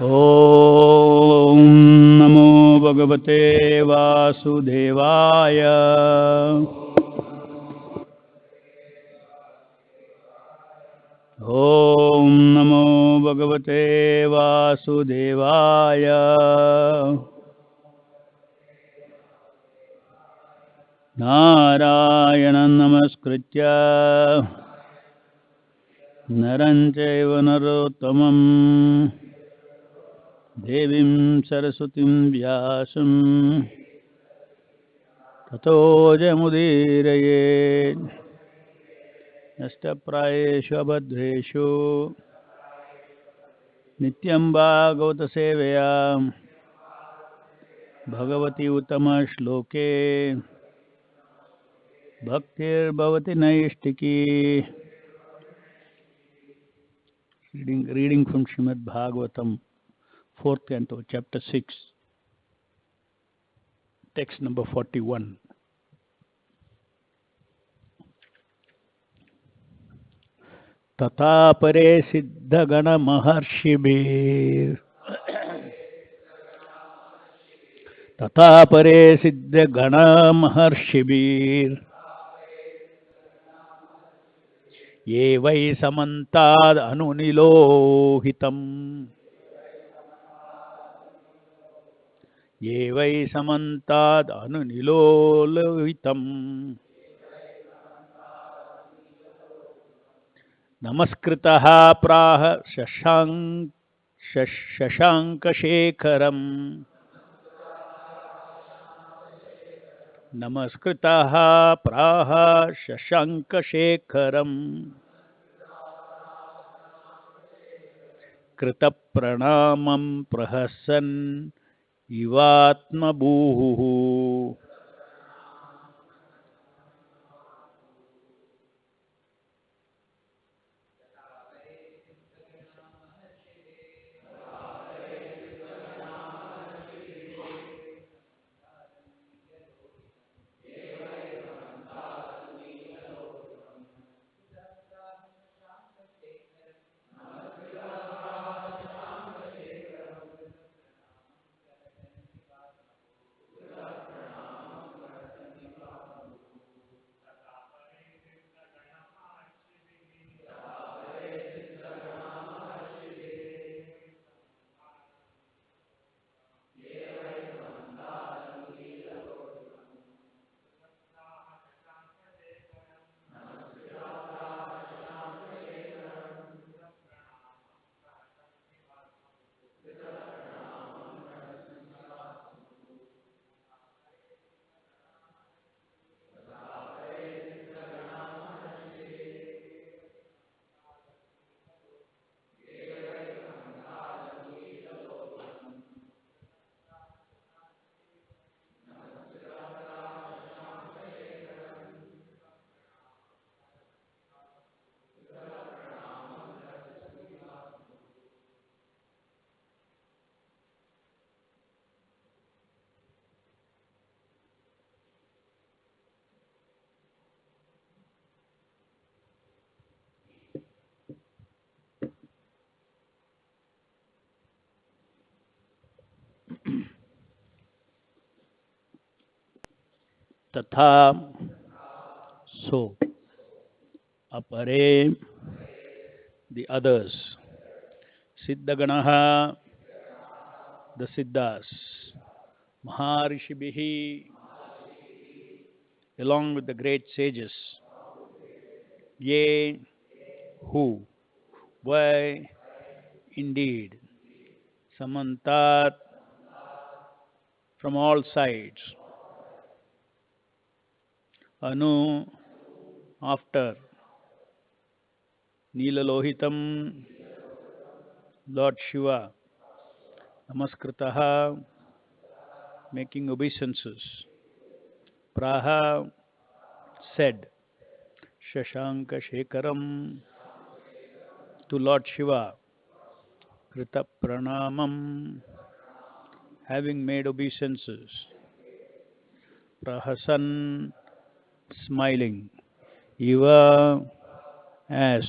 ॐ नमो भगवते वासुदेवाय। ॐ नमो भगवते वासुदेवाय। नारायणं नमस्कृत्य नरं चैव नरोत्तमं देवीं सरस्वतीं व्यासं ततो जयमुदीरयेत्। नष्टप्रायेषु अभद्रेषु नित्यं भागवतसेवया भगवति उत्तमश्लोके भक्तिर्भवति नैष्टिकी। Reading from Srimad-Bhagavatam, 4th canto, chapter 6, text number 41. तथा परे सिद्धगण महर्षिभिः तथा परे सिद्धगण महर्षिभिः ये वै समन्ताद् अनुनिलोहितम् ये वै समन्ताद् अनुनिलोहितम् नमस्कृतः प्राह शशाङ्कशेखरम् नमस्कृतः प्राह शशाङ्कशेखरम् कृतप्रणामं प्रहसन् इवात्मभूः तथा so apare the others siddhaganaha the siddhas maharishibhihi along with the great sages ye who why indeed samantat from all sides anu after Nilalohitam Lord Shiva Namaskritah making obeisances Praha said Shashanka Shekaram to Lord Shiva Krita Pranamam having made obeisances Prahasan smiling Iva as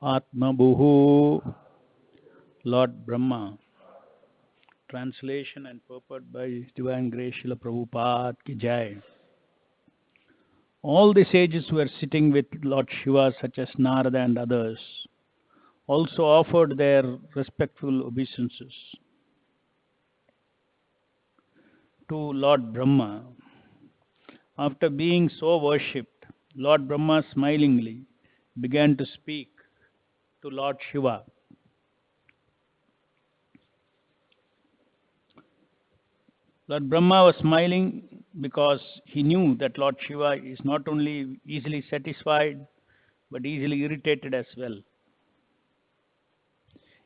Atmabhuhu Lord Brahma. Translation and purport by His Divine Grace Srila Prabhupada ki Jai. All the sages who were sitting with Lord Shiva, such as Narada and others, also offered their respectful obeisances to Lord Brahma. After being so worshipped, Lord Brahma smilingly began to speak to Lord Shiva. Lord Brahma was smiling because he knew that Lord Shiva is not only easily satisfied but easily irritated as well.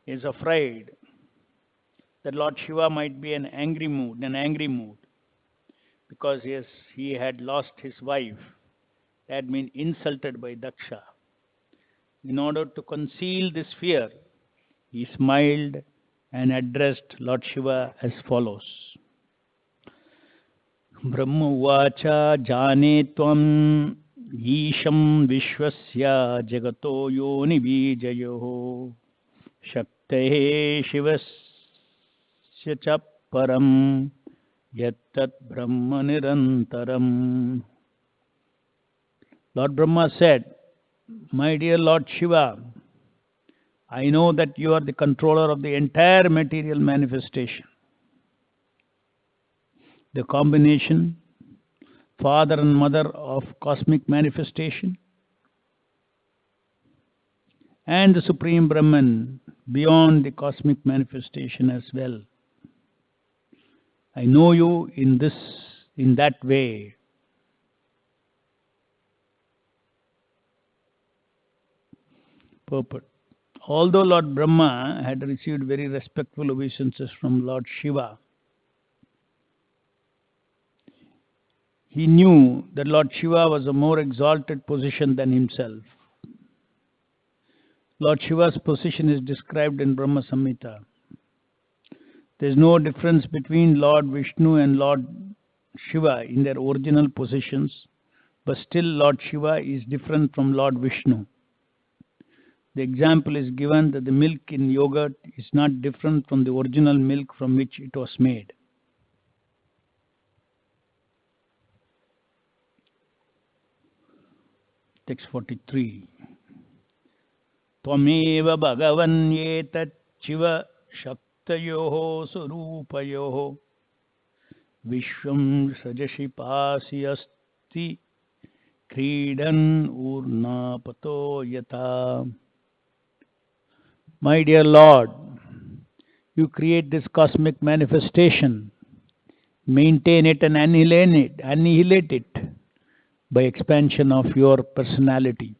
He is afraid that Lord Shiva might be in an angry mood, because he had lost his wife, had been insulted by Daksha. In order to conceal this fear, he smiled and addressed Lord Shiva as follows. Brahma uvacha jane tvam isham vishwasya jagato yoni bijayo shakte shivasya cha param yattat brahma nirantaram. Lord Brahma said, "My dear Lord Shiva, I know that you are the controller of the entire material manifestation. The combination, father and mother of cosmic manifestation, and the Supreme Brahman beyond the cosmic manifestation as well. I know you in that way." Purport. Although Lord Brahma had received very respectful obeisances from Lord Shiva, he knew that Lord Shiva was a more exalted position than himself. Lord Shiva's position is described in Brahma Samhita. There is no difference between Lord Vishnu and Lord Shiva in their original positions, but still Lord Shiva is different from Lord Vishnu. The example is given that the milk in yogurt is not different from the original milk from which it was made. Text 43. Tvameva bhagavan yetat chiva shaktayoho surupayoho vishvam sajashipasi asti kridan urnapato yata. My dear Lord, you create this cosmic manifestation, maintain it and annihilate it by expansion of your personality.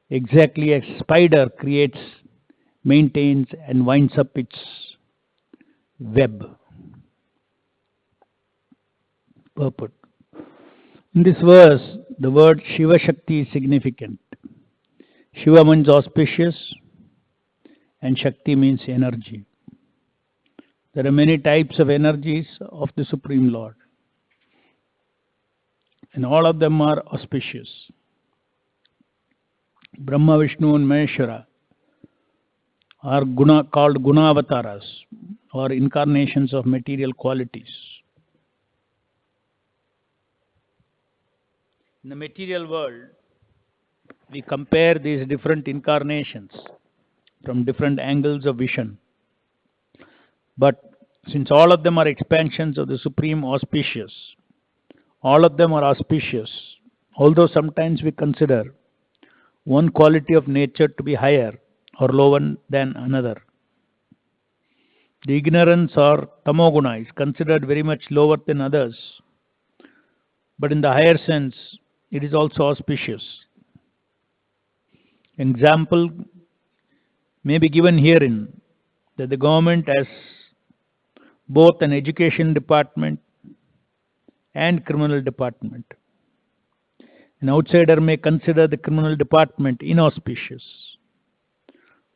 Exactly as spider creates, maintains and winds up its web. Purport. In this verse, the word Shiva Shakti is significant. Shiva means auspicious and Shakti means energy. There are many types of energies of the Supreme Lord, and all of them are auspicious. Brahma, Vishnu and Maheshwara are called Gunavataras, or incarnations of material qualities. In the material world, we compare these different incarnations from different angles of vision. But since all of them are expansions of the Supreme Auspicious, all of them are auspicious, although sometimes we consider one quality of nature to be higher or lower than another. The ignorance or tamoguna is considered very much lower than others, but in the higher sense, it is also auspicious. Example may be given herein that the government has both an education department and criminal department. An outsider may consider the criminal department inauspicious.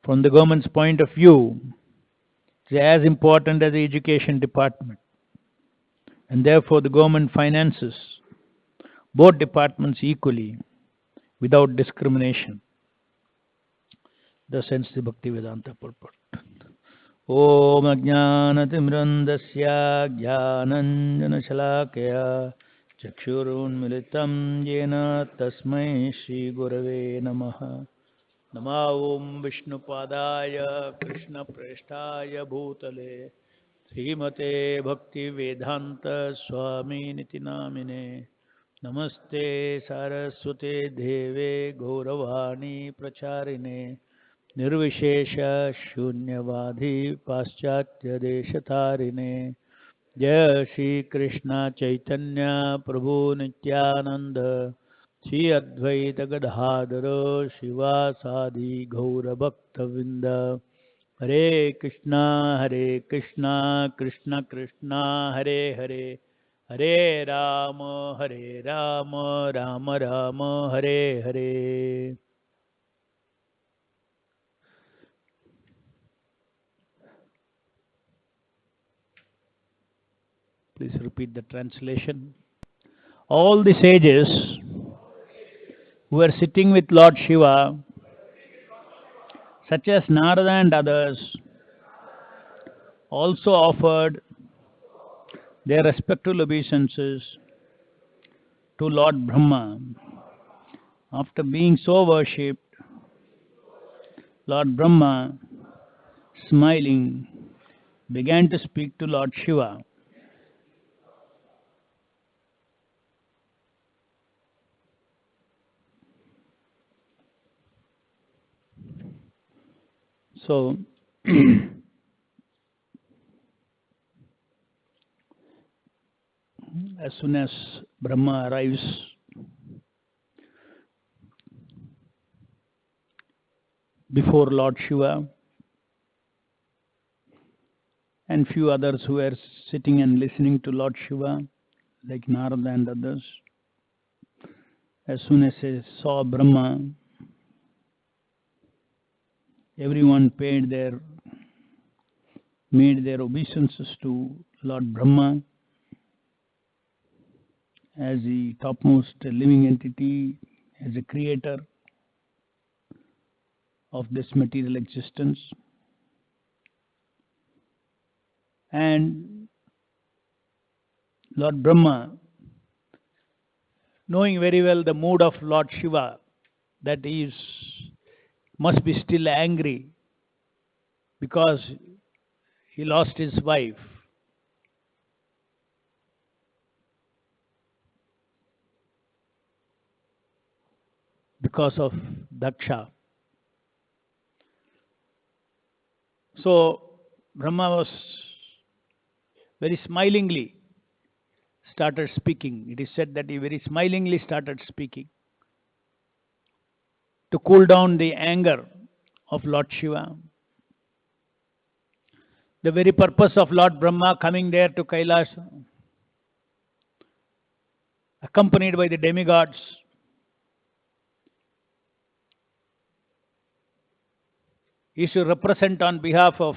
From the government's point of view, it is as important as the education department, and therefore the government finances both departments equally without discrimination. The sense the Bhaktivedanta purport. Om Ajnanatimrandasya Jnananjanashalakaya Chakshurunmilitam Yena Tasmai Shri Gurave Namaha. Nama Om Vishnupadaya Krishna Preshtaya Bhutale Srimate Bhaktivedanta Swami Niti Namine Namaste Saraswate Deve Gauravani Pracharine Nirvishesha Shunyavadhi Paschatya Deshatarine Jai Shri Krishna Chaitanya Prabhu Nityananda Shri Advaita Gadadhara Shivasadi Gaura Bhaktavinda Hare Krishna Krishna Krishna Hare Hare Hare Rama Rama Rama Hare Hare. Please repeat the translation. All the sages who were sitting with Lord Shiva, such as Narada and others, also offered their respectful obeisances to Lord Brahma. After being so worshipped, Lord Brahma, smiling, began to speak to Lord Shiva. So, as soon as Brahma arrives, before Lord Shiva, and few others who were sitting and listening to Lord Shiva, like Narada and others, as soon as they saw Brahma, everyone made their obeisances to Lord Brahma as the topmost living entity, as a creator of this material existence. And Lord Brahma, knowing very well the mood of Lord Shiva, that he must be still angry because he lost his wife. Because of Daksha. So Brahma was very smilingly started speaking. It is said that he very smilingly started speaking to cool down the anger of Lord Shiva. The very purpose of Lord Brahma coming there to Kailash, accompanied by the demigods, is to represent on behalf of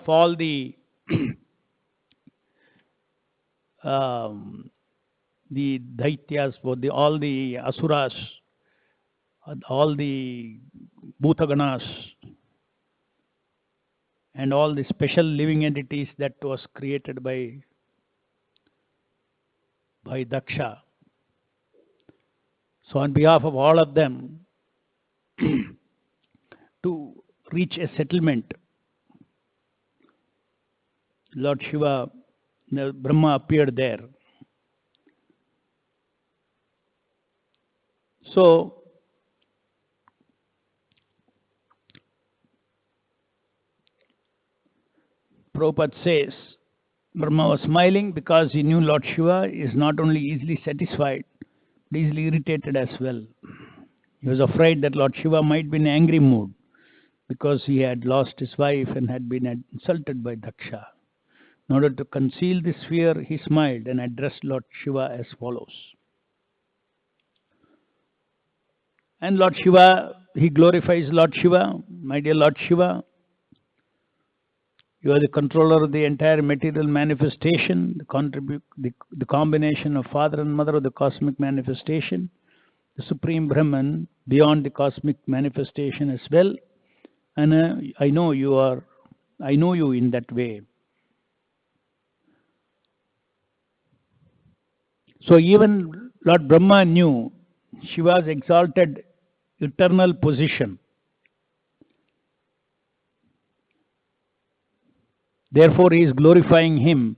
all the the Daityas, all the Asuras, all the Bhutaganas, and all the special living entities that was created by Daksha. So on behalf of all of them, to reach a settlement, Lord Shiva, Brahma appeared there. So Prabhupada says, Brahma was smiling because he knew Lord Shiva is not only easily satisfied, but easily irritated as well. He was afraid that Lord Shiva might be in an angry mood because he had lost his wife and had been insulted by Daksha. In order to conceal this fear, he smiled and addressed Lord Shiva as follows. And Lord Shiva, he glorifies Lord Shiva. My dear Lord Shiva, You are the controller of the entire material manifestation, the combination of father and mother of the cosmic manifestation, the Supreme Brahman beyond the cosmic manifestation as well. And I know you in that way. So even Lord Brahma knew Shiva's exalted eternal position. Therefore, he is glorifying him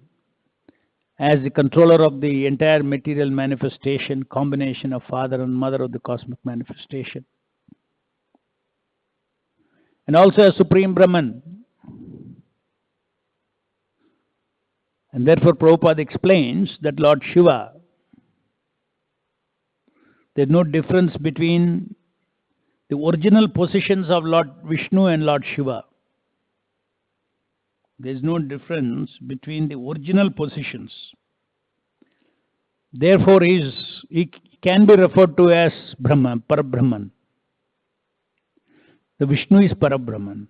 as the controller of the entire material manifestation, combination of father and mother of the cosmic manifestation. And also a Supreme Brahman. And therefore Prabhupada explains that Lord Shiva, there is no difference between the original positions of Lord Vishnu and Lord Shiva. There is no difference between the original positions. Therefore, he can be referred to as Brahman, Parabrahman. The Vishnu is Parabrahman.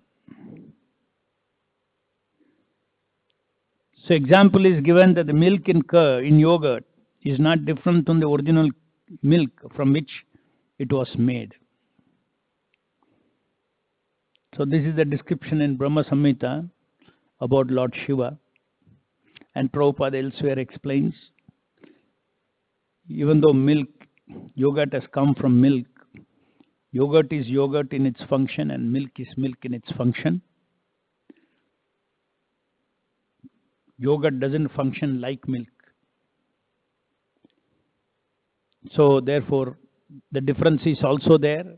So, example is given that the milk in yogurt is not different from the original milk from which it was made. So, this is the description in Brahma Samhita about Lord Shiva, and Prabhupada elsewhere explains, even though yogurt has come from milk, yogurt is yogurt in its function and milk is milk in its function. Yogurt doesn't function like milk. So therefore, the difference is also there.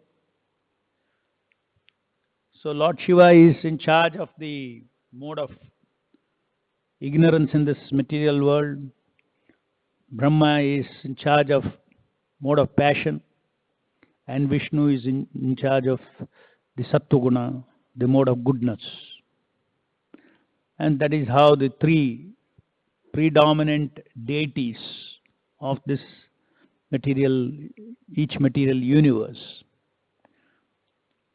So Lord Shiva is in charge of the mode of ignorance in this material world. Brahma is in charge of mode of passion, and Vishnu is in charge of the Sattva-guna, the mode of goodness. And that is how the three predominant deities of this each material universe,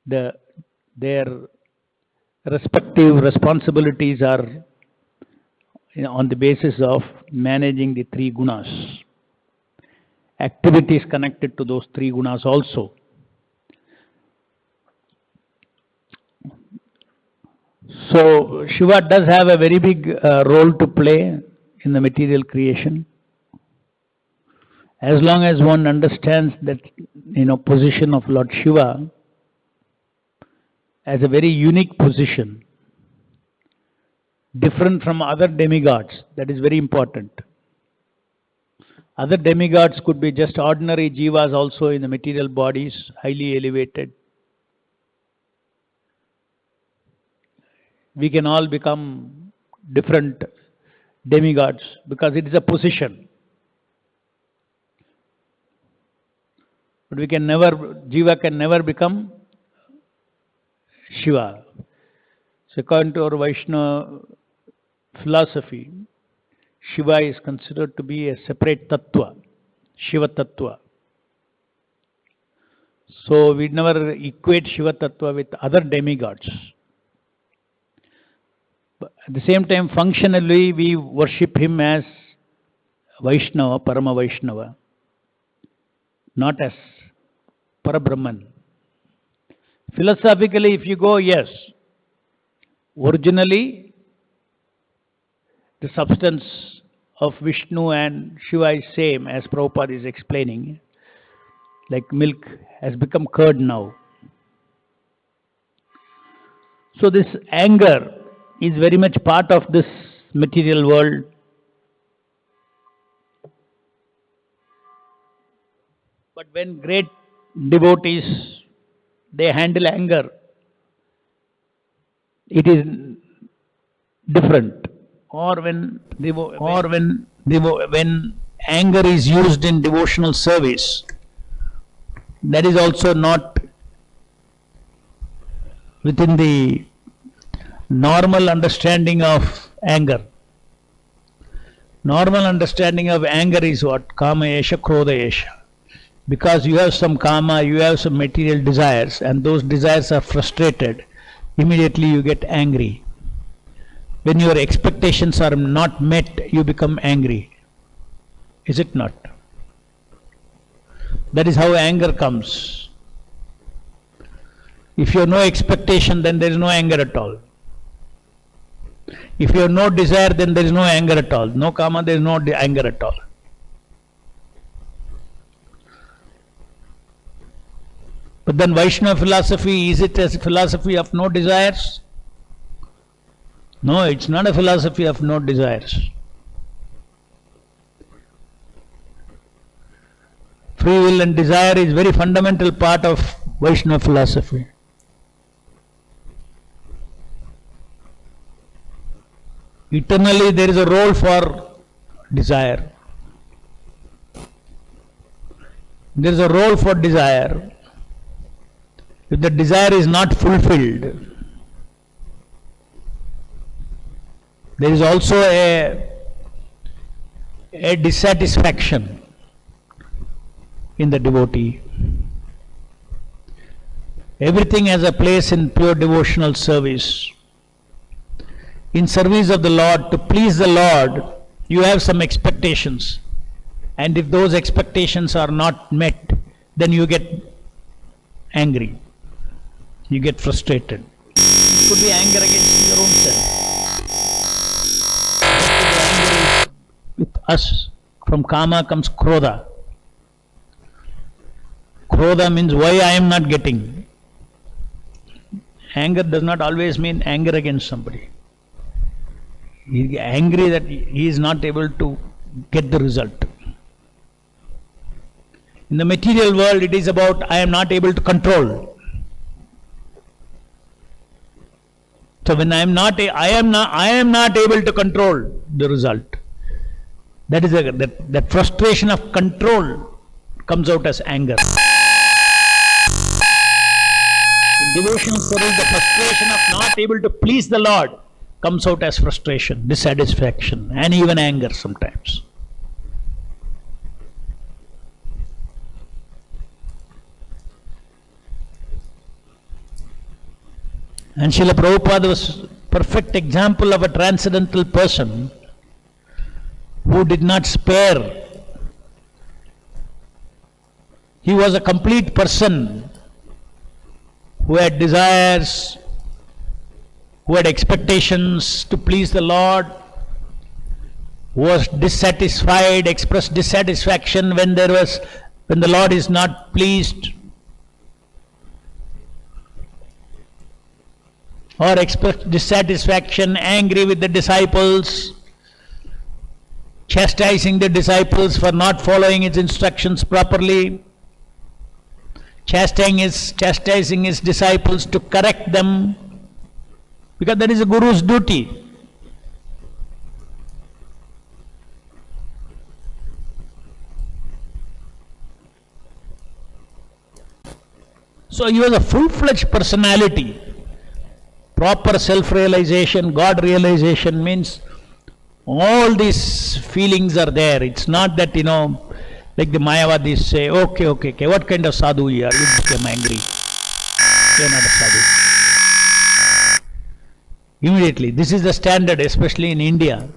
their respective responsibilities are on the basis of managing the three gunas. Activities connected to those three gunas also. So Shiva does have a very big role to play in the material creation. As long as one understands that position of Lord Shiva as a very unique position, different from other demigods, that is very important. Other demigods could be just ordinary jivas also in the material bodies, highly elevated. We can all become different demigods because it is a position. But jiva can never become Shiva. So according to our Vaishnava philosophy, Shiva is considered to be a separate tattva, Shiva tattva. So we never equate Shiva tattva with other demigods. But at the same time, functionally, we worship him as Vaishnava, Parama Vaishnava, not as Parabrahman. Philosophically, if you go, yes, originally the substance of Vishnu and Shiva is same, as Prabhupada is explaining. Like milk has become curd now. So this anger is very much part of this material world. But when great devotees, they handle anger, it is different. Or when anger is used in devotional service, that is also not within the normal understanding of anger. Normal understanding of anger is what? Kama esha, krodha esha. Because you have some kama, you have some material desires, and those desires are frustrated, immediately you get angry. when your expectations are not met, you become angry. Is it not? That is how anger comes. If you have no expectation, then there is no anger at all. If you have no desire, then there is no anger at all. No karma, there is no anger at all. But then Vaishnava philosophy, is it a philosophy of no desires? No, it's not a philosophy of no desires. Free will and desire is very fundamental part of Vaishnava philosophy. Eternally there is a role for desire. There is a role for desire. If the desire is not fulfilled, there is also a dissatisfaction in the devotee. Everything has a place in pure devotional service. In service of the Lord, to please the Lord, you have some expectations. And if those expectations are not met, then you get angry. You get frustrated. It could be anger against your own self. Anger with us. From karma comes krodha. Krodha means why I am not getting. Anger does not always mean anger against somebody. He is angry that he is not able to get the result. In the material world, it is about I am not able to control. So when I am not able to control the result. That is that frustration of control comes out as anger. In devotional service, the frustration of not able to please the Lord comes out as frustration, dissatisfaction, and even anger sometimes. And Srila Prabhupada was a perfect example of a transcendental person who did not spare. He was a complete person who had desires, who had expectations to please the Lord, who was dissatisfied, expressed dissatisfaction when the Lord is not pleased, or expressed dissatisfaction, angry with the disciples, chastising the disciples for not following his instructions properly, chastising his disciples to correct them, because that is a guru's duty. So he was a full-fledged personality. Proper self-realization, God-realization means all these feelings are there. It's not that, like the Mayavadis say, okay, what kind of sadhu you are? You become angry. You are not a sadhu. Immediately, this is the standard, especially in India.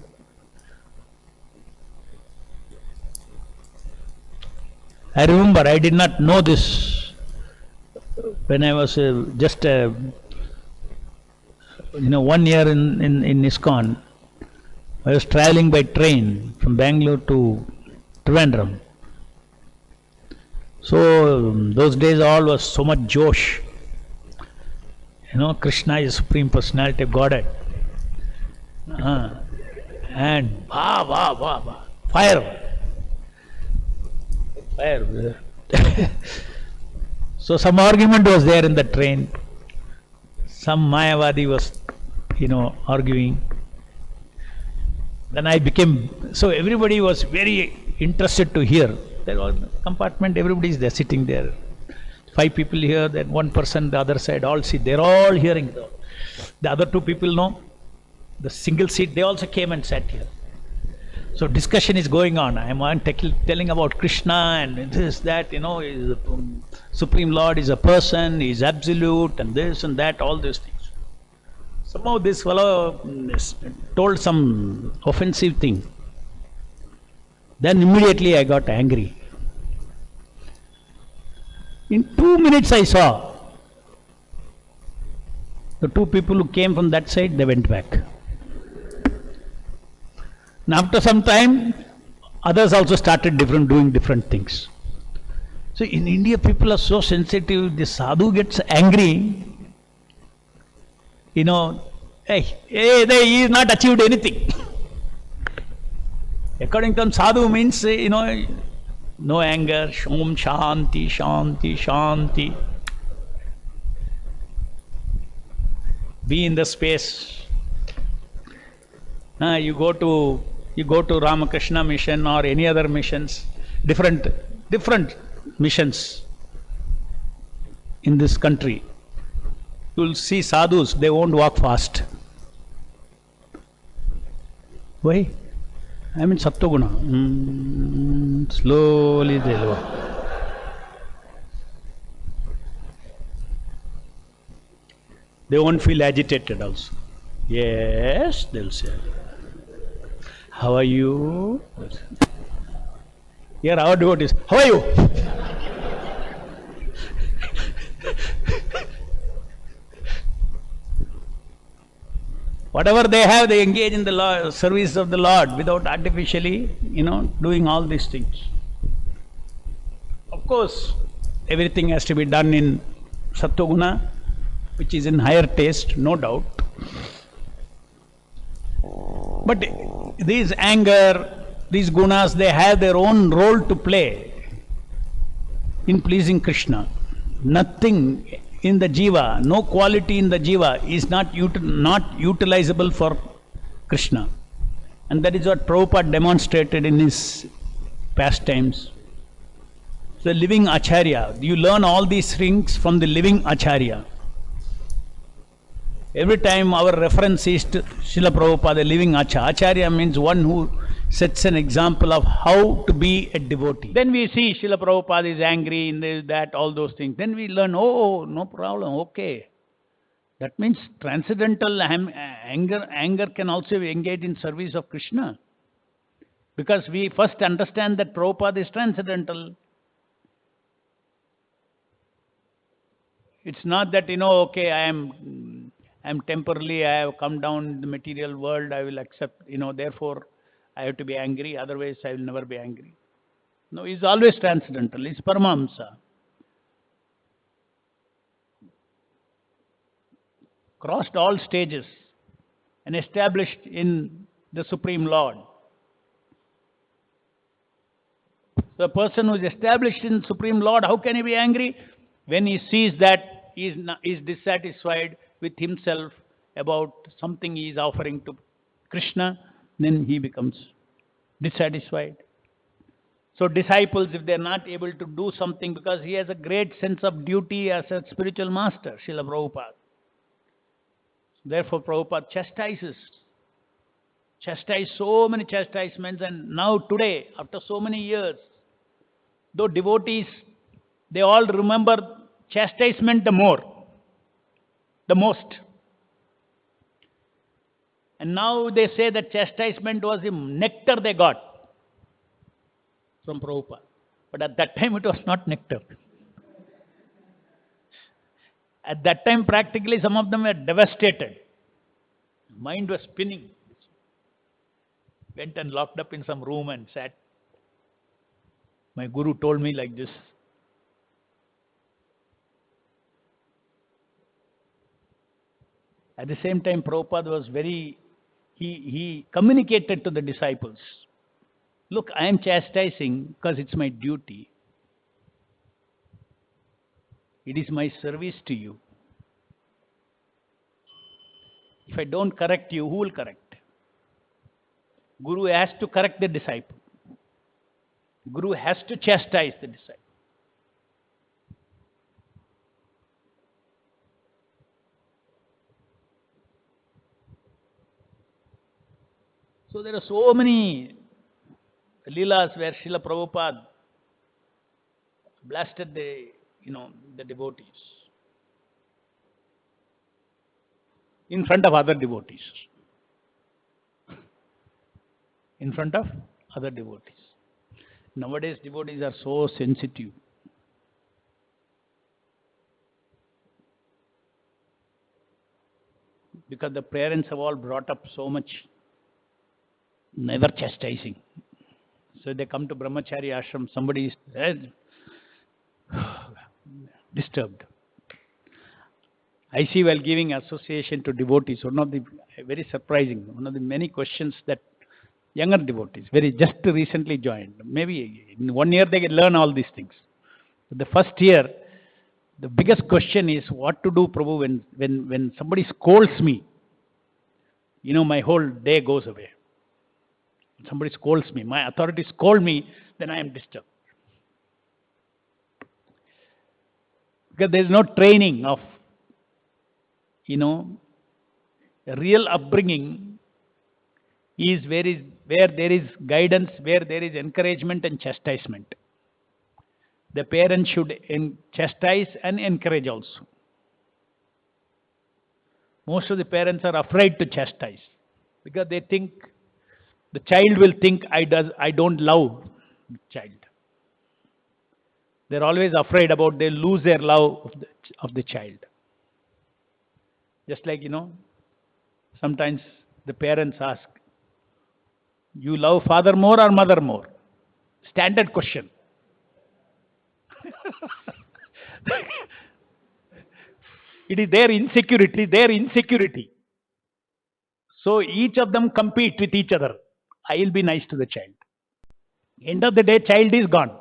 I remember, I did not know this when I was just 1 year in ISKCON. I was traveling by train from Bangalore to Trivandrum. So those days all was so much Josh. Krishna is Supreme Personality of Godhead. And fire. So some argument was there in the train. Some Mayavadi was, arguing. Then I became, so everybody was very interested to hear. There was a compartment, everybody is there, sitting there. 5 people here, then 1 person the other side, all sit, they're all hearing. The other 2 people know, the single seat, they also came and sat here. So discussion is going on. I am telling about Krishna and this, that, Supreme Lord is a person, he is absolute, and this and that, all these things. Somehow this fellow told some offensive thing. Then immediately I got angry. In 2 minutes I saw the two people who came from that side, they went back. And after some time, others also started doing different things. So in India, people are so sensitive. The sadhu gets angry. Hey, he is not achieved anything. According to them, sadhu means, no anger, om shanti, shanti, shanti. Be in the space. You go to Ramakrishna mission or any other missions, different missions in this country. You will see sadhus, they won't walk fast. Why? I mean Sattva-guna. Slowly they will walk. They won't feel agitated also. Yes, they'll say. How are you? Here our devotees, how are you? Whatever they have, they engage in the service of the Lord without artificially, doing all these things. Of course, everything has to be done in Sattva-guna, which is in higher taste, no doubt. But these anger, these gunas, they have their own role to play in pleasing Krishna. Nothing in the jiva, no quality in the jiva is not utilizable for Krishna. And that is what Prabhupada demonstrated in his pastimes. The living Acharya, you learn all these things from the living Acharya. Every time our reference is to Srila Prabhupada, the living Acharya. Acharya means one who sets an example of how to be a devotee. Then we see Srila Prabhupada is angry in this, that, all those things. Then we learn, oh, no problem, okay. That means transcendental anger can also engage in service of Krishna. Because we first understand that Prabhupada is transcendental. It's not that, okay, I am temporarily, I have come down in the material world, I will accept, therefore I have to be angry, otherwise I will never be angry. No, he is always transcendental, he is Paramahamsa. Crossed all stages and established in the Supreme Lord. The person who is established in Supreme Lord, how can he be angry? When he sees that he is dissatisfied with himself about something he is offering to Krishna, then he becomes dissatisfied. So disciples, if they are not able to do something, because he has a great sense of duty as a spiritual master, Srila Prabhupada. Therefore Prabhupada chastises so many chastisements, and now today, after so many years, though devotees, they all remember chastisement the most. And now they say that chastisement was the nectar they got from Prabhupada. But at that time it was not nectar. At that time practically some of them were devastated. Mind was spinning. Went and locked up in some room and sat. My guru told me like this. At the same time, Prabhupada was he communicated to the disciples, look, I am chastising because it's my duty. It is my service to you. If I don't correct you, who will correct? Guru has to correct the disciple. Guru has to chastise the disciple. So there are so many leelas where Srila Prabhupada blasted the devotees. in front of other devotees. In front of other devotees. Nowadays, devotees are so sensitive. Because the parents have all brought up so much, never chastising. So they come to Brahmachari ashram, somebody is disturbed. I see while giving association to devotees, one of the very surprising, one of the many questions that younger devotees, very just recently joined, maybe in 1 year they can learn all these things. The first year, the biggest question is what to do, Prabhu, when somebody scolds me. You know, my whole day goes away. Somebody scolds me, my authority scold me, then I am disturbed. Because there is no training of, a real upbringing is where there is guidance, where there is encouragement and chastisement. The parents should chastise and encourage also. Most of the parents are afraid to chastise because they think the child will think I don't love the child. They're always afraid about they lose their love of the child. Just like, sometimes the parents ask, you love father more or mother more? Standard question. It is their insecurity. So each of them compete with each other. I will be nice to the child. End of the day, child is gone.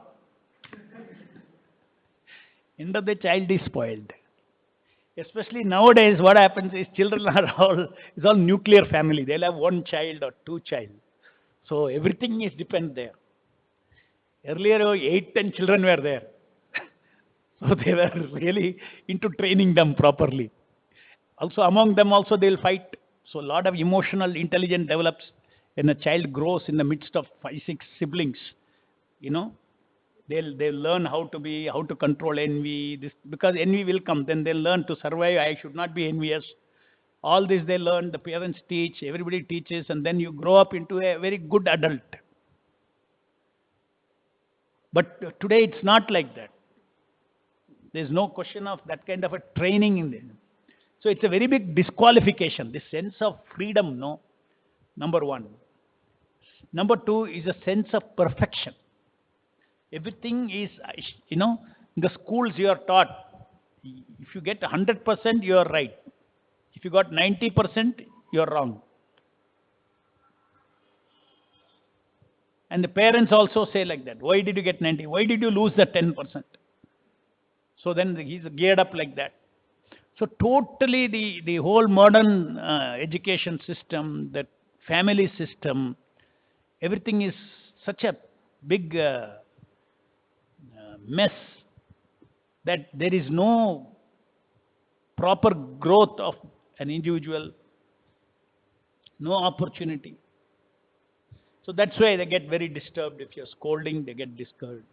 End of the child is spoiled. Especially nowadays, what happens is children are it's all nuclear family. They'll have one child or two child. So everything is depend there. Earlier, 8, 10 children were there. So they were really into training them properly. Also among them also they'll fight. So a lot of emotional intelligence develops when a child grows in the midst of 5, 6 siblings. They'll learn how to control envy. Because envy will come, then they'll learn to survive. I should not be envious. All this they learn, the parents teach, everybody teaches, and then you grow up into a very good adult. But today it's not like that. There's no question of that kind of a training in there. So it's a very big disqualification, this sense of freedom, number one. Number two is a sense of perfection. Everything is, in the schools you are taught, if you get 100%, you are right. If you got 90%, you are wrong. And the parents also say like that, why did you get 90? Why did you lose the 10%? So then he's geared up like that. So totally the whole modern education system, that family system, everything is such a big mess that there is no proper growth of an individual, no opportunity. So that's why they get very disturbed. If you're scolding, they get disturbed.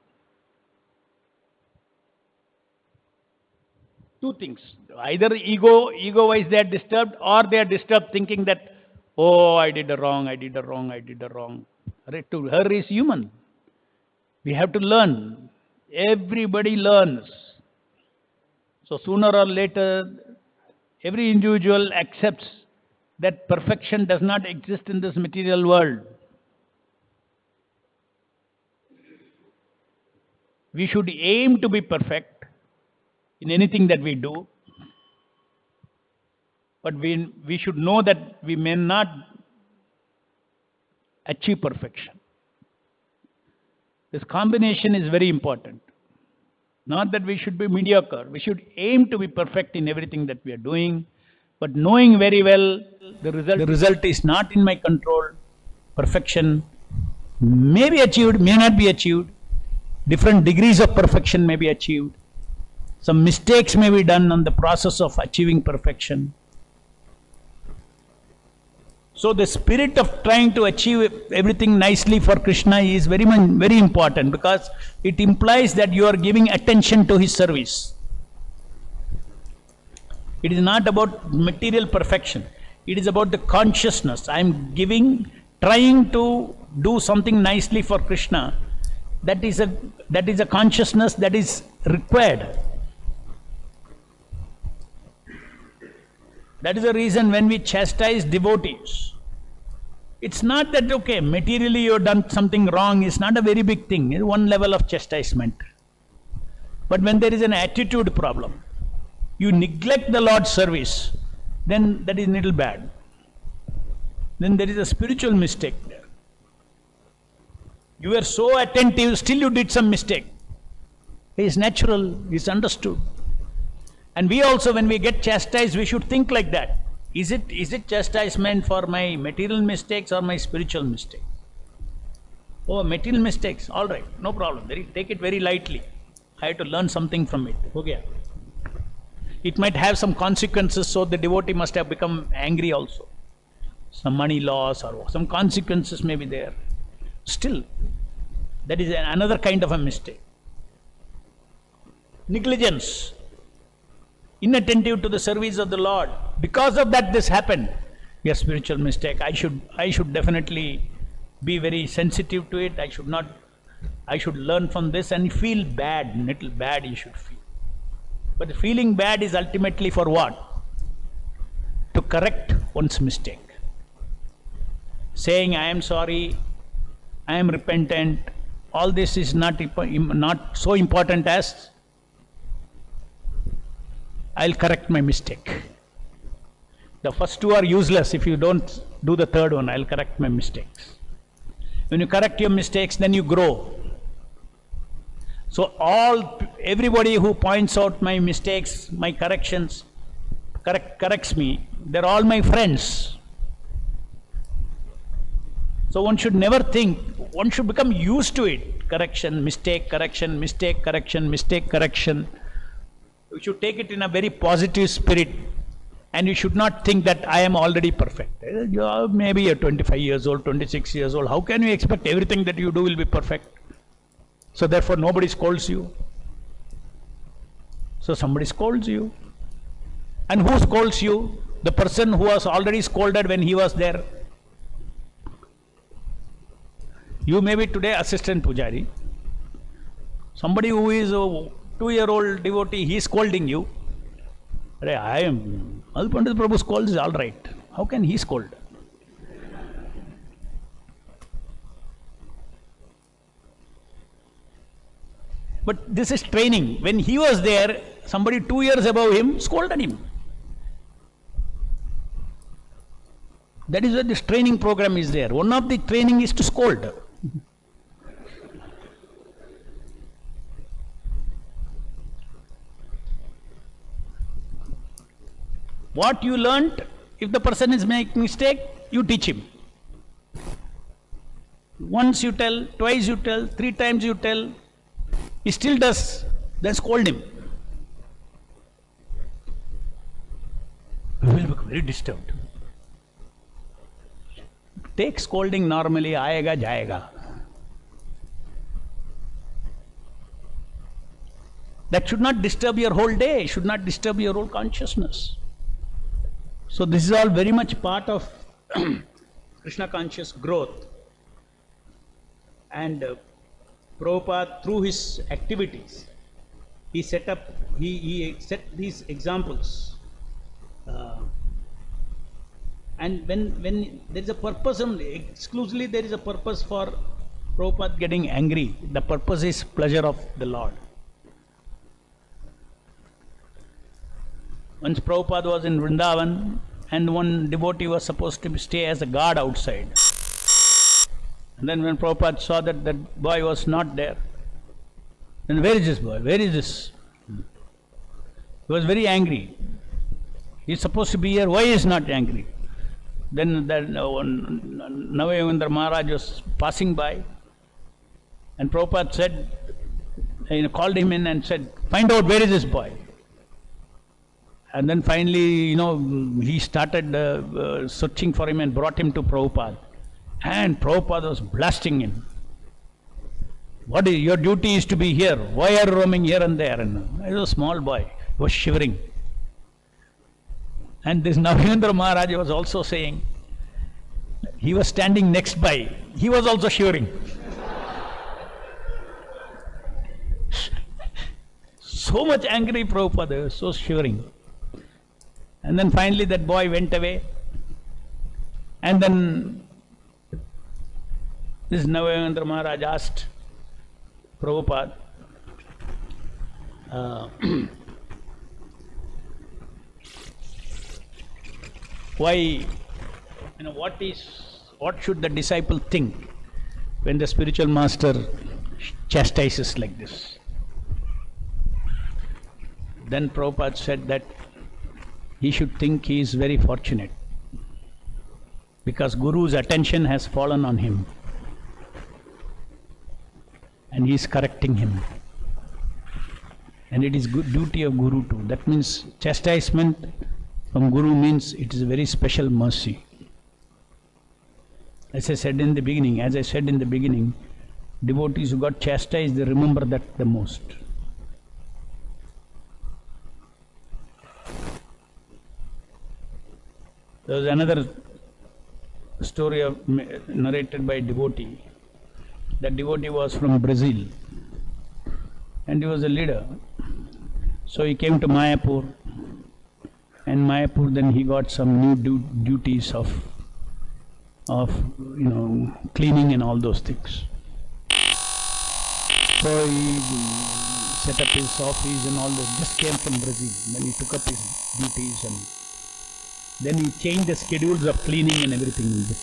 Two things. Either ego-wise they are disturbed, or they are disturbed thinking that, oh, I did wrong. To her is human. We have to learn. Everybody learns. So sooner or later, every individual accepts that perfection does not exist in this material world. We should aim to be perfect in anything that we do. But we should know that we may not achieve perfection. This combination is very important. Not that we should be mediocre. We should aim to be perfect in everything that we are doing. But knowing very well the result is not in my control. Perfection may be achieved, may not be achieved. Different degrees of perfection may be achieved. Some mistakes may be done on the process of achieving perfection. So the spirit of trying to achieve everything nicely for Krishna is very important, because it implies that you are giving attention to his service. It is not about material perfection. It is about the consciousness. I am trying to do something nicely for Krishna. That is a consciousness that is required. That is the reason when we chastise devotees, it's not that, okay, materially you have done something wrong, it's not a very big thing, it's one level of chastisement. But when there is an attitude problem, you neglect the Lord's service, then that is little bad. Then there is a spiritual mistake there. You were so attentive, still you did some mistake. It's natural, it's understood. And we also, when we get chastised, we should think like that. Is it chastisement for my material mistakes or my spiritual mistakes? Oh, material mistakes, all right, no problem. Take it very lightly. I have to learn something from it. Okay. It might have some consequences, so the devotee must have become angry also. Some money loss or some consequences may be there. Still, that is another kind of a mistake. Negligence. Inattentive to the service of the Lord. Because of that this happened. Yes, spiritual mistake. I should definitely be very sensitive to it. I should learn from this and feel bad. Little bad you should feel. But the feeling bad is ultimately for what? To correct one's mistake. Saying I am sorry, I am repentant, all this is not so important as I'll correct my mistake. The first two are useless if you don't do the third one. I'll correct my mistakes. When you correct your mistakes, then you grow. So everybody who points out my mistakes, my corrections, corrects me, they're all my friends. So one should never think, one should become used to it. Correction, mistake, correction, mistake, correction, mistake, correction. You should take it in a very positive spirit, and you should not think that I am already perfect. Maybe you're 25 years old, 26 years old. How can you expect everything that you do will be perfect? So therefore nobody scolds you. So somebody scolds you. And who scolds you? The person who was already scolded when he was there. You may be today assistant pujari. Somebody who is a 2-year-old devotee, he is scolding you. I am Madhu Pandit Prabhu scolds is all right. How can he scold? But this is training. When he was there, somebody 2 years above him scolded him. That is why this training program is there. One of the training is to scold. What you learnt, if the person is making mistake, you teach him. Once you tell, twice you tell, 3 times you tell, he still does, then scold him. He will become very disturbed. Take scolding normally, aayega jayega. That should not disturb your whole day, should not disturb your whole consciousness. So this is all very much part of Krishna conscious growth. And Prabhupada, through his activities, he set these examples. And when there is a purpose, exclusively there is a purpose for Prabhupada getting angry. The purpose is pleasure of the Lord. Once Prabhupada was in Vrindavan, and one devotee was supposed to stay as a guard outside. And then when Prabhupada saw that that boy was not there, then where is this boy? Where is this? He was very angry. He is supposed to be here. Why is he not angry? Then Navayavendra Maharaj was passing by, and Prabhupada said, called him in and said, find out where is this boy. And then finally, he started searching for him and brought him to Prabhupada. And Prabhupada was blasting him. Your duty is to be here. Why are you roaming here and there? And he was a small boy. He was shivering. And this Navendra Maharaj was also saying, he was standing next by, he was also shivering. So much angry Prabhupada, so shivering. And then finally that boy went away. And then this Navendra Maharaj asked Prabhupada, why, what should the disciple think when the spiritual master chastises like this? Then Prabhupada said that he should think he is very fortunate because Guru's attention has fallen on him and he is correcting him. And it is good duty of Guru too. That means chastisement from Guru means it is a very special mercy. As I said in the beginning, devotees who got chastised, they remember that the most. There was another story narrated by a devotee. That devotee was from Brazil and he was a leader. So he came to Mayapur, and Mayapur then he got some new duties of cleaning and all those things. So he set up his office and all that. Just came from Brazil. Then he took up his duties and then he changed the schedules of cleaning and everything in it.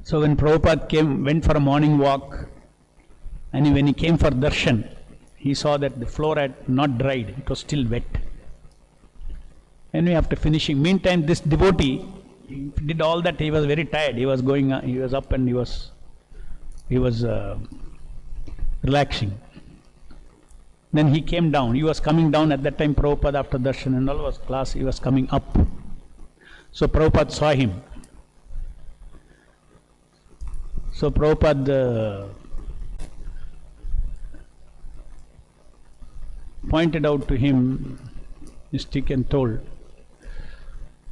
So when Prabhupada went for a morning walk, and when he came for darshan, he saw that the floor had not dried, it was still wet. And after finishing, meantime this devotee, he did all that, he was very tired, he was up and he was relaxing. Then he came down, he was coming down at that time, Prabhupada after darshan and all was class, he was coming up. So Prabhupada saw him. So Prabhupada pointed out to him his stick and told,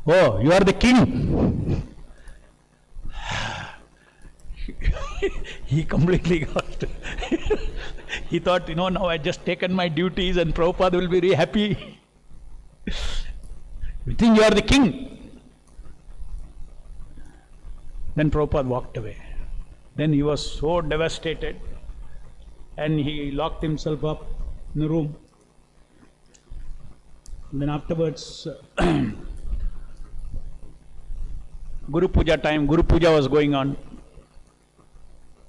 "Oh, you are the king." He completely got he thought, now I just taken my duties and Prabhupada will be very happy. You think you are the king? Then Prabhupada walked away. Then he was so devastated and he locked himself up in the room. Then afterwards, Guru Puja time, Guru Puja was going on.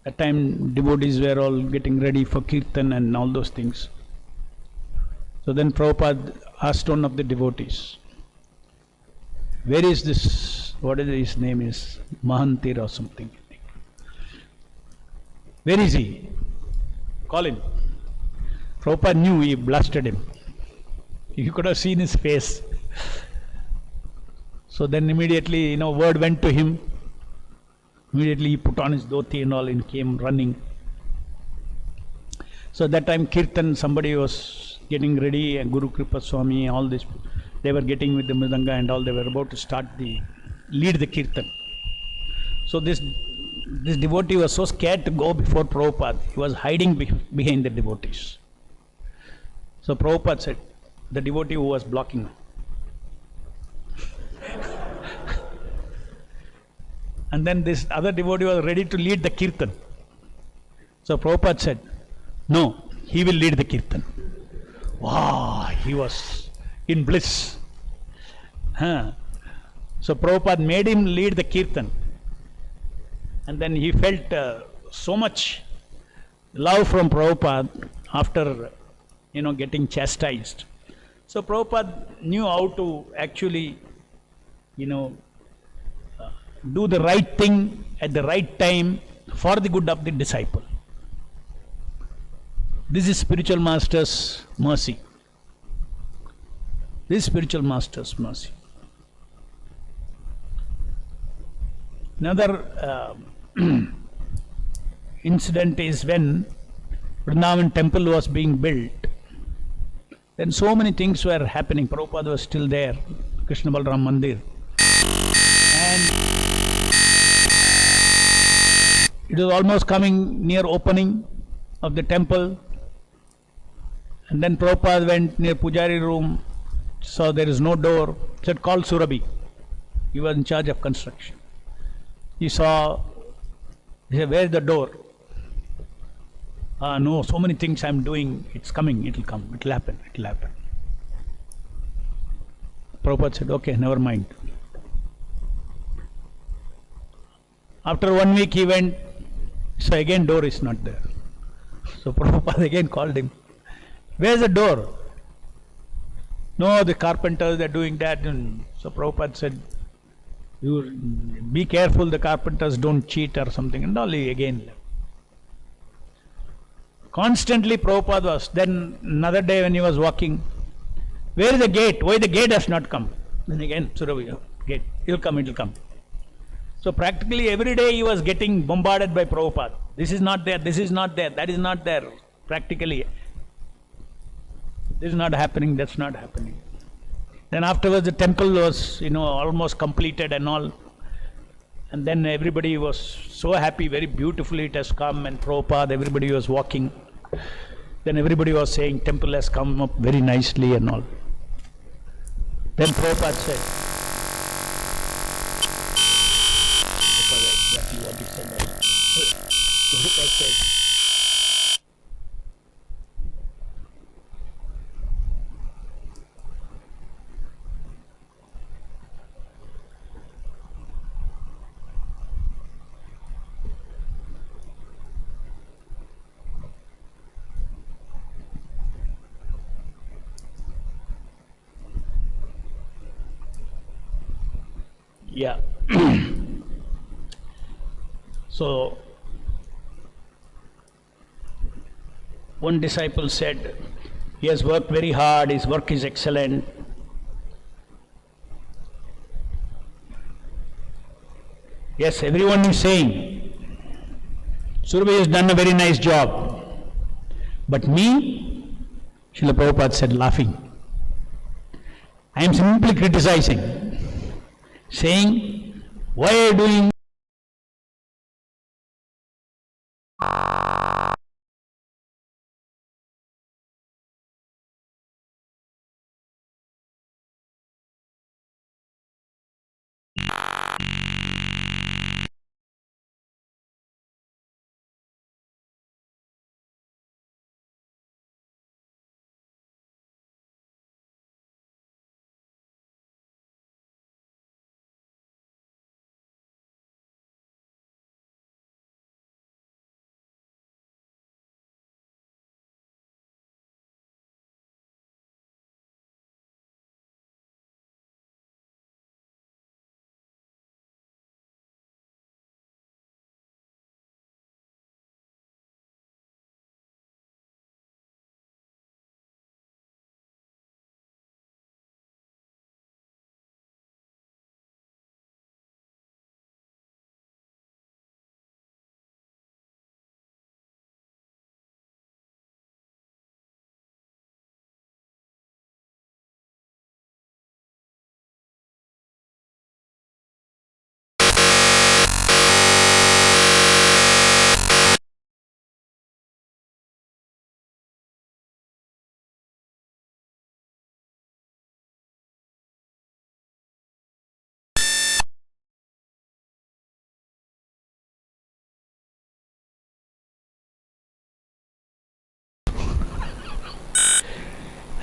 That time devotees were all getting ready for Kirtan and all those things. So then Prabhupada asked one of the devotees, where is this, what is his name is, Mahantir or something. Where is he? Call him. Prabhupada knew, he blasted him. You could have seen his face. So then immediately, word went to him. Immediately he put on his dhoti and all and came running. So that time Kirtan, somebody was getting ready, and Guru Kripa Swami, all this, they were getting with the Mridanga and all, they were about to lead the Kirtan. So this devotee was so scared to go before Prabhupada, he was hiding behind the devotees. So Prabhupada said, the devotee who was blocking. And then this other devotee was ready to lead the Kirtan. So Prabhupada said, no, he will lead the Kirtan. Wow, he was in bliss. So Prabhupada made him lead the Kirtan. And then he felt so much love from Prabhupada after, getting chastised. So Prabhupada knew how to actually, do the right thing at the right time for the good of the disciple. This is spiritual master's mercy. This is spiritual master's mercy. Another incident is when Vrindavan temple was being built. Then so many things were happening. Prabhupada was still there, Krishna Balram Mandir. And it was almost coming near opening of the temple. And then Prabhupada went near Pujari room, saw there is no door, said, call Surabhi. He was in charge of construction. He saw, he said, where is the door? No, so many things I am doing, it's coming, it will come, it will happen, it will happen. Prabhupada said, okay, never mind. After 1 week he went, so again door is not there. So Prabhupada again called him. Where's the door? No, the carpenters are doing that. And so Prabhupada said, you be careful, the carpenters don't cheat or something. And all he again left. Constantly Prabhupada was. Then another day when he was walking, where is the gate? Why the gate has not come? Then again, Surabhi, gate, it will come, it will come. So practically every day he was getting bombarded by Prabhupada. This is not there, this is not there, that is not there. Practically, this is not happening, that's not happening. Then afterwards the temple was, almost completed and all. And then everybody was so happy, very beautifully it has come, and Prabhupada, everybody was walking. Then everybody was saying, temple has come up very nicely and all. Then Prabhupada said, exactly what he said. Prabhupada said, yeah. So, one disciple said, he has worked very hard, his work is excellent. Yes, everyone is saying, Surabhi has done a very nice job. But me, Srila Prabhupada said, laughing, I am simply criticizing, saying, why are you doing?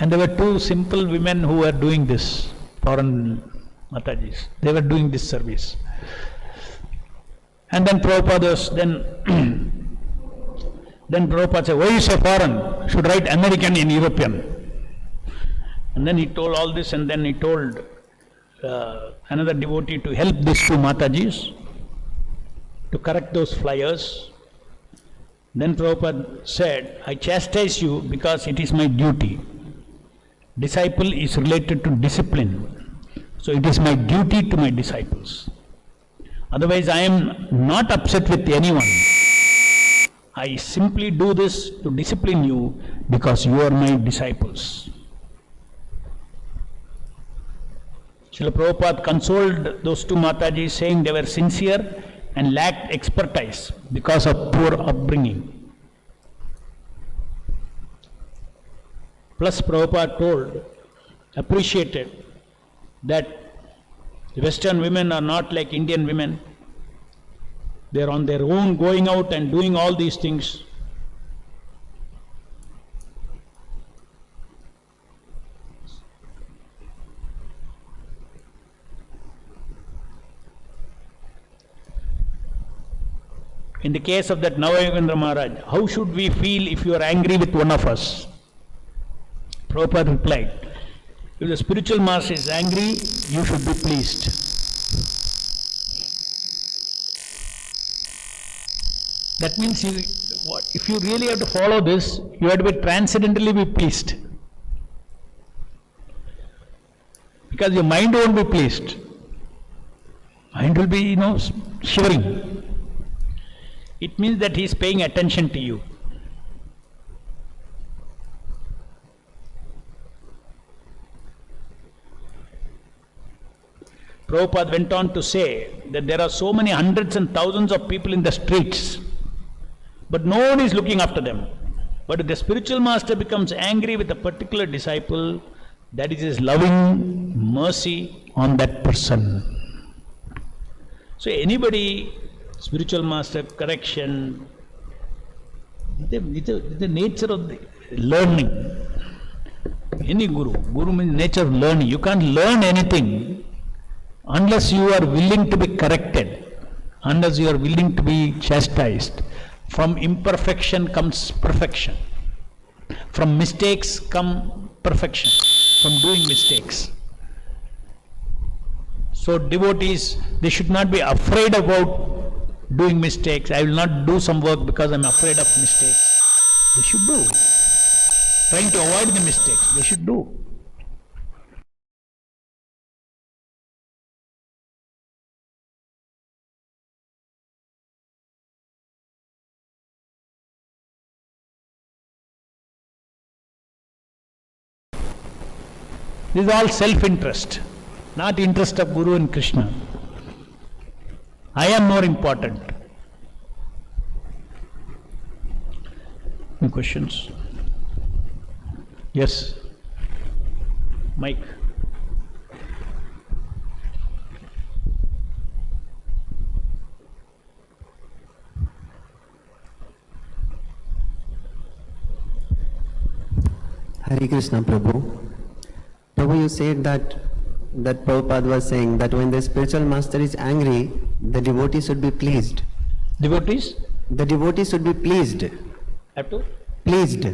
And there were two simple women who were doing this, foreign Matajis. They were doing this service. And then Prabhupada was, then Prabhupada said, why you say foreign? Should write American in European. And then he told all this, and then he told another devotee to help these two Matajis to correct those flyers. Then Prabhupada said, I chastise you because it is my duty. Disciple is related to discipline. So it is my duty to my disciples. Otherwise I am not upset with anyone. I simply do this to discipline you because you are my disciples. Srila Prabhupada consoled those two Matajis, saying they were sincere and lacked expertise because of poor upbringing. Plus Prabhupada appreciated that Western women are not like Indian women. They are on their own, going out and doing all these things. In the case of that Navayogendra Maharaj, how should we feel if you are angry with one of us? Prabhupada replied, if the spiritual master is angry, you should be pleased. That means if you really have to follow this, you have to be transcendently be pleased. Because your mind won't be pleased. Mind will be, shivering. It means that he is paying attention to you. Prabhupada went on to say that there are so many hundreds and thousands of people in the streets, but no one is looking after them. But if the spiritual master becomes angry with a particular disciple, that is his loving mercy on that person. So anybody, spiritual master, correction, the nature of the learning. Any guru means nature of learning. You can't learn anything unless you are willing to be corrected, unless you are willing to be chastised. From imperfection comes perfection. From mistakes come perfection, from doing mistakes. So devotees, they should not be afraid about doing mistakes. I will not do some work because I am afraid of mistakes. They should do. Trying to avoid the mistakes, they should do. This is all self-interest, not interest of Guru and Krishna. I am more important. Any questions? Yes. Mike. Hare Krishna, Prabhu. Prabhu, you said that Prabhupada was saying that when the spiritual master is angry, the devotee should be pleased. Devotees? The devotee should be pleased. Have to? Pleased.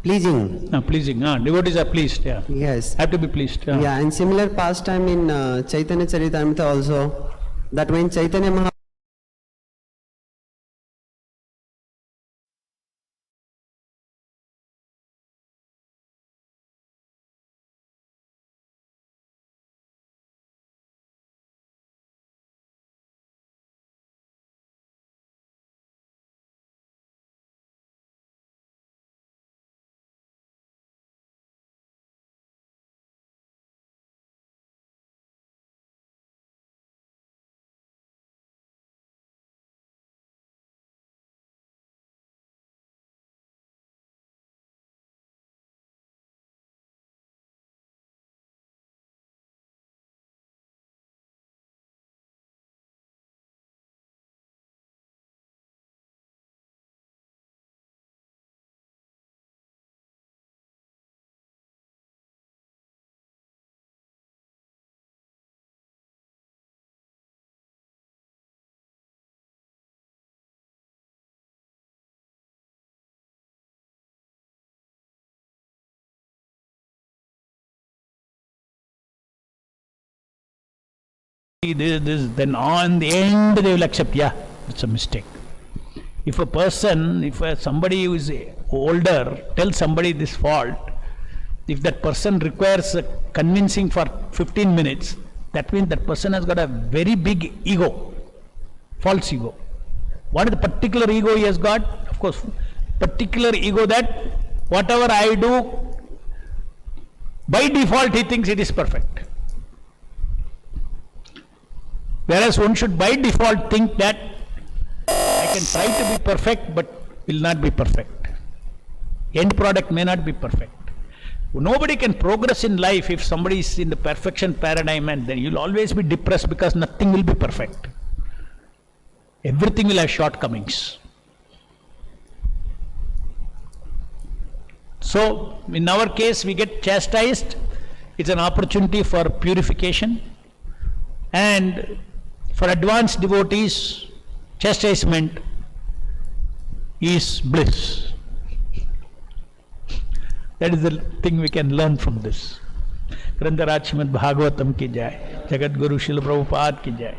Pleasing. Pleasing. Devotees are pleased, yeah. Yes. Have to be pleased. Yeah, and similar pastime in Chaitanya Charitamrita also, that when Chaitanya Mahaprabhu this, then on the end they will accept, yeah, it's a mistake. If somebody who is older tells somebody this fault, if that person requires convincing for 15 minutes, that means that person has got a very big ego, false ego. What is the particular ego he has got? Of course, particular ego that whatever I do, by default he thinks it is perfect. Whereas one should by default think that I can try to be perfect but will not be perfect. End product may not be perfect. Nobody can progress in life if somebody is in the perfection paradigm, and then you'll always be depressed because nothing will be perfect. Everything will have shortcomings. So, in our case, we get chastised. It's an opportunity for purification. And for advanced devotees, chastisement is bliss. That is the thing we can learn from this. Grantharaj Srimad-Bhagavatam ki jai. Jagat Guru Srila Prabhupada ki jai.